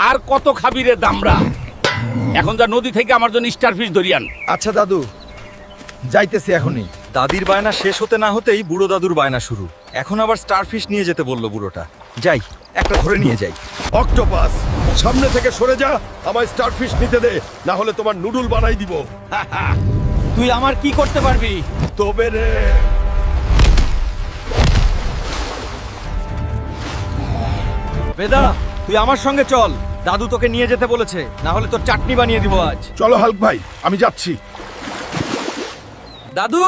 আর কত খাবি রে দামড়া? এখন যা নদী থেকে আমার জন্য স্টারফিশ ধরিয়ান। আচ্ছা দাদু, যাইতেছি এখনই। দাদির বায়না শেষ হতে না হতেই বুড়ো দাদুর বায়না শুরু। এখন আবার স্টারফিশ নিয়ে যেতে বলল বুড়োটা। যাই, একটা ধরে নিয়ে যাই। অক্টোপাস, সামনে থেকে সরে যা, আমায় স্টারফিশ নিতে দে, না হলে তোমার নুডল বানাই দিব। তুই আমার কি করতে পারবি? তবে রে। বেদা, তুই আমার সঙ্গে চল। দাদু তোকে নিয়ে যেতে বলেছে, না হলে তোর চাটনি বানিয়ে দিব আজ। চলো হাল্ক ভাই, আমি যাচ্ছি। দাদু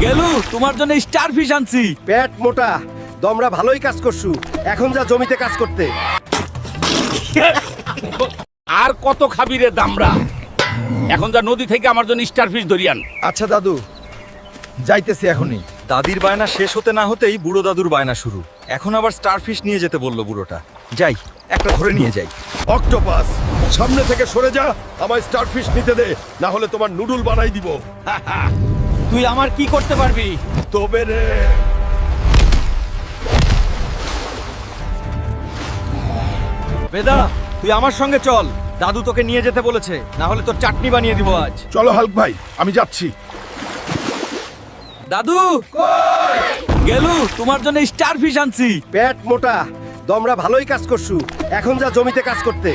গেলু, তোমার জন্য স্টারফিশ আনছি। পেট মোটা, তোমরা ভালোই কাজ করছু। এখন যা জমিতে কাজ করতে। আর কত খাবি রে দামড়া? এখন যা নদী থেকে আমার জন্য স্টারফিশ ধরিয়ান। আচ্ছা দাদু, যাইতেছি এখনই। দাদির বায়না শেষ হতে না হতেই বুড়ো দাদুর বায়না শুরু। এখন আবার স্টারফিশ নিয়ে যেতে বলল বুড়োটা। যাই, একটা ধরে নিয়ে যাই। অক্টোপাস, সামনে থেকে সরে যা, আমায় স্টারফিশ নিতে দে, না হলে তোমার নুডল বানাই দিব। তুই আমার কি করতে পারবি? তবে রে। বেদা, তুই আমার সঙ্গে চল। দাদু তোকে নিয়ে যেতে বলেছে, না হলে তোর চাটনি বানিয়ে দিব আজ। চলো হাল্ক ভাই, আমি যাচ্ছি। দাদু গেলু, তোমার জন্য স্টারফিশ আনছি। পেট মোটা, তোমরা ভালোই কাজ করছু। এখন যা জমিতে কাজ করতে।